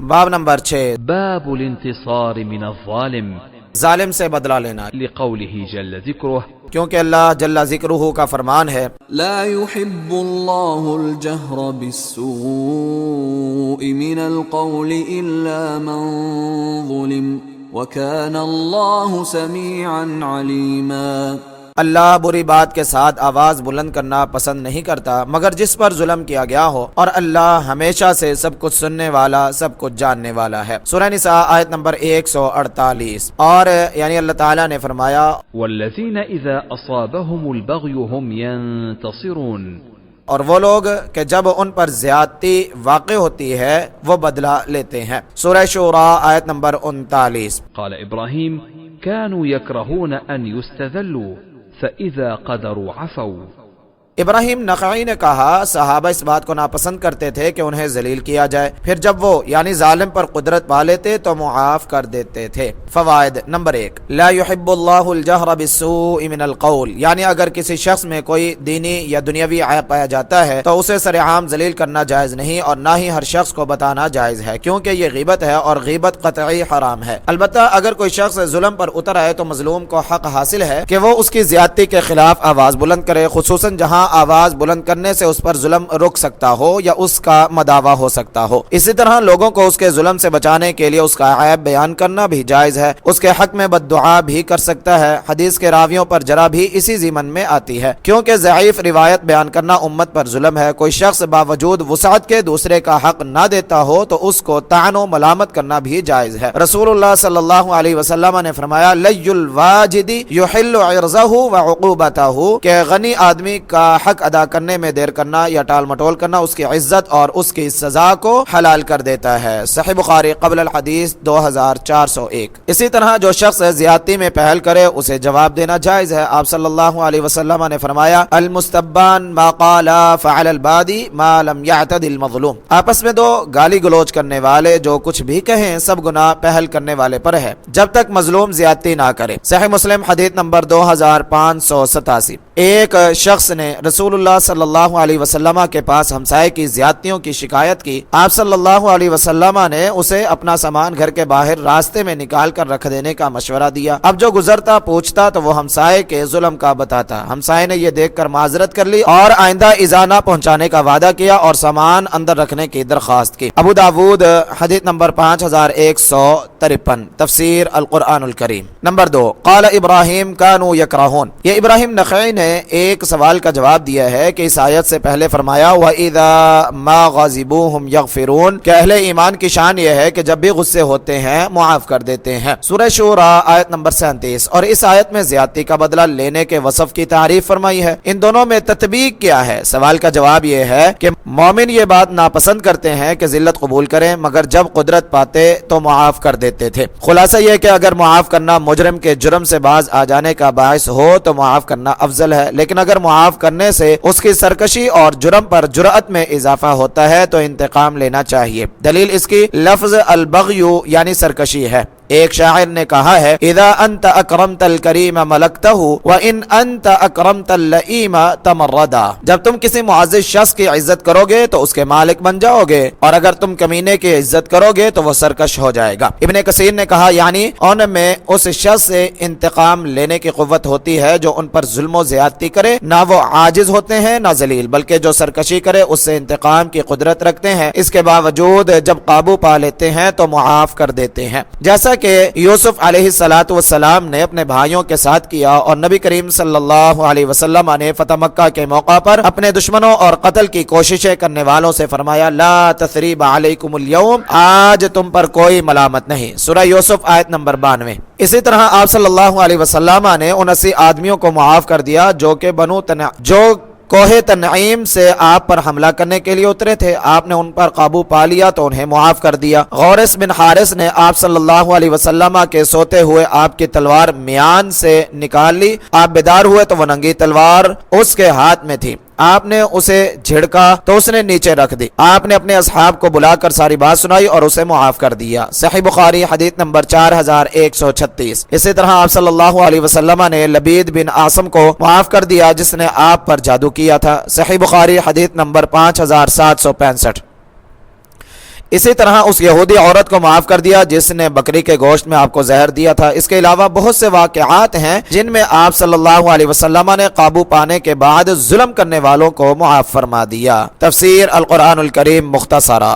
باب نمبر 6، باب الانتصار من الظالم، ظالم سے بدلہ لینا، لقوله جل ذکرہ، کیونکہ اللہ جل ذکرہ کا فرمان ہے لا يحب الله الجهر بالسوء من القول إلا من ظلم وكان الله سميعا عليما۔ اللہ بری بات کے ساتھ آواز بلند کرنا پسند نہیں کرتا مگر جس پر ظلم کیا گیا ہو، اور اللہ ہمیشہ سے سب کچھ سننے والا، سب کچھ جاننے والا ہے۔ سورہ نساء آیت نمبر 148۔ اور یعنی اللہ تعالیٰ نے فرمایا والذین اذا اصابهم البغی هم ينتصرون، اور وہ لوگ کہ جب ان پر زیادتی واقع ہوتی ہے وہ بدلہ لیتے ہیں۔ سورہ شورى آیت نمبر 39۔ قال ابراہیم كانوا يكرهون ان يستذلوا فإذا قدروا عفوا، ابراہیم نخعی نے کہا صحابہ اس بات کو ناپسند کرتے تھے کہ انہیں ذلیل کیا جائے، پھر جب وہ یعنی ظالم پر قدرت پا لیتے تو معاف کر دیتے تھے۔ فوائد نمبر 1، لا يحب اللہ الجہر بالسوء من القول، یعنی اگر کسی شخص میں کوئی دینی یا دنیاوی عیب پایا جاتا ہے تو اسے سر عام ذلیل کرنا جائز نہیں، اور نہ ہی ہر شخص کو بتانا جائز ہے، کیونکہ یہ غیبت ہے اور غیبت قطعی حرام ہے۔ البتہ اگر کوئی شخص ظلم پر اتر آئے تو مظلوم کو حق حاصل ہے کہ وہ اس کی زیادتی کے خلاف آواز بلند کرے، خصوصاً جہاں آواز بلند کرنے سے اس پر ظلم رک سکتا ہو یا اس کا مداوع ہو سکتا ہو۔ اسی طرح لوگوں کو اس کے ظلم سے بچانے کے لیے اس کا عیب بیان کرنا بھی جائز ہے، اس کے حق میں بد دعا بھی کر سکتا ہے۔ حدیث کے راویوں پر جرح بھی اسی ضمن میں آتی ہے، کیونکہ ضعیف روایت بیان کرنا امت پر ظلم ہے۔ کوئی شخص باوجود وسعت کے دوسرے کا حق نہ دیتا ہو تو اس کو طعن و ملامت کرنا بھی جائز ہے۔ رسول اللہ صلی اللہ علیہ وسلم نے فرمایا لی الواجد یحل عرضہ وعقوبتہ، کہ غنی آدمی کا حق ادا کرنے میں دیر کرنا یا ٹال مٹول کرنا اس کی عزت اور اس کی سزا کو حلال کر دیتا ہے۔ صحیح بخاری قبل الحدیث 2401۔ اسی طرح جو شخص زیادتی میں پہل کرے اسے جواب دینا جائز ہے۔ آپ صلی اللہ علیہ وسلم نے فرمایا المستبان ما قال فعل البادی ما لم يعتد المظلوم، آپس میں دو گالی گلوچ کرنے والے جو کچھ بھی کہیں سب گناہ پہل کرنے والے پر ہے جب تک مظلوم زیادتی نہ کرے۔ صحیح مسلم حدیث نمبر 2587۔ ایک شخص نے رسول اللہ صلی اللہ علیہ وسلم کے پاس ہمسائے کی زیادتیوں کی شکایت کی۔ آپ صلی اللہ علیہ وسلم نے اسے اپنا سامان گھر کے باہر راستے میں نکال کر رکھ دینے کا مشورہ دیا۔ اب جو گزرتا پوچھتا تو وہ ہمسائے کے ظلم کا بتاتا۔ ہمسائے نے یہ دیکھ کر معذرت کر لی اور آئندہ ایذا نہ پہنچانے کا وعدہ کیا اور سامان اندر رکھنے کی درخواست کی۔ ابو داود حدیث نمبر 5153، تفسیر القرآن الکریم۔ نمبر 2، قال ابراہیم کانوا یکرہون، یہ ابراہیم نخعی نے ایک سوال کا جواب دیا ہے کہ اس آیت سے پہلے فرمایا وَإِذَا مَا غَضِبُوهُمْ يَغْفِرُونَ، کہ اہل ایمان کی شان یہ ہے کہ جب بھی غصے ہوتے ہیں معاف کر دیتے ہیں۔ سورہ شورى آیت نمبر 37۔ اور اس آیت میں زیادتی کا بدلہ لینے کے وصف کی تعریف فرمائی ہے۔ ان دونوں میں تطبیق کیا ہے؟ سوال کا جواب یہ ہے کہ مومن یہ بات ناپسند کرتے ہیں کہ ذلت قبول کریں، مگر جب قدرت پاتے تو معاف کر دیتے تھے۔ خلاصہ یہ کہ اگر معاف کرنا مجرم کے جرم سے باز آ جانے کا باعث ہو تو معاف کرنا افضل ہے، لیکن اگر معاف کرنے سے اس کی سرکشی اور جرم پر جرأت میں اضافہ ہوتا ہے تو انتقام لینا چاہیے۔ دلیل اس کی لفظ البغی یعنی سرکشی ہے۔ ایک شاعر نے کہا ہے اذا انت اکرمت الکریم ملکتہ وان انت اکرمت اللئیم تمردا، جب تم کسی معزز شخص کی عزت کرو گے تو اس کے مالک بن جاؤ گے، اور اگر تم کمینے کی عزت کرو گے تو وہ سرکش ہو جائے گا۔ ابن کثیر نے کہا یعنی ان میں اس شخص سے انتقام لینے کی قوت ہوتی ہے جو ان پر ظلم و زیادتی کرے، نہ وہ عاجز ہوتے ہیں نہ ذلیل، بلکہ جو سرکشی کرے اس سے انتقام کی قدرت رکھتے ہیں، اس کے باوجود جب قابو پا لیتے ہیں تو معاف کر دیتے ہیں، جیسا کہ یوسف علیہ السلام نے اپنے بھائیوں کے ساتھ کیا، اور نبی کریم صلی اللہ علیہ وسلم نے فتح مکہ کے موقع پر اپنے دشمنوں اور قتل کی کوششیں کرنے والوں سے فرمایا لا تثریب علیکم اليوم، آج تم پر کوئی ملامت نہیں۔ سورہ یوسف آیت نمبر 92۔ اسی طرح آپ صلی اللہ علیہ وسلم نے ان 80 آدمیوں کو معاف کر دیا جو کہ جو کوہ تنعیم سے آپ پر حملہ کرنے کے لیے اترے تھے، آپ نے ان پر قابو پا لیا تو انہیں معاف کر دیا۔ غورث بن حارث نے آپ صلی اللہ علیہ وسلم کے سوتے ہوئے آپ کی تلوار میان سے نکال لی، آپ بیدار ہوئے تو وہ ننگی تلوار اس کے ہاتھ میں تھی، آپ نے اسے جھڑکا تو اس نے نیچے رکھ دی، آپ نے اپنے اصحاب کو بلا کر ساری بات سنائی اور اسے معاف کر دیا۔ صحیح بخاری حدیث نمبر 4136۔ اسی طرح آپ صلی اللہ علیہ وسلم نے لبید بن عاصم کو معاف کر دیا جس نے آپ پر جادو کیا تھا۔ صحیح بخاری حدیث نمبر 5765۔ اسی طرح اس یہودی عورت کو معاف کر دیا جس نے بکری کے گوشت میں آپ کو زہر دیا تھا۔ اس کے علاوہ بہت سے واقعات ہیں جن میں آپ صلی اللہ علیہ وسلم نے قابو پانے کے بعد ظلم کرنے والوں کو معاف فرما دیا۔ تفسیر القرآن الکریم مختصرہ۔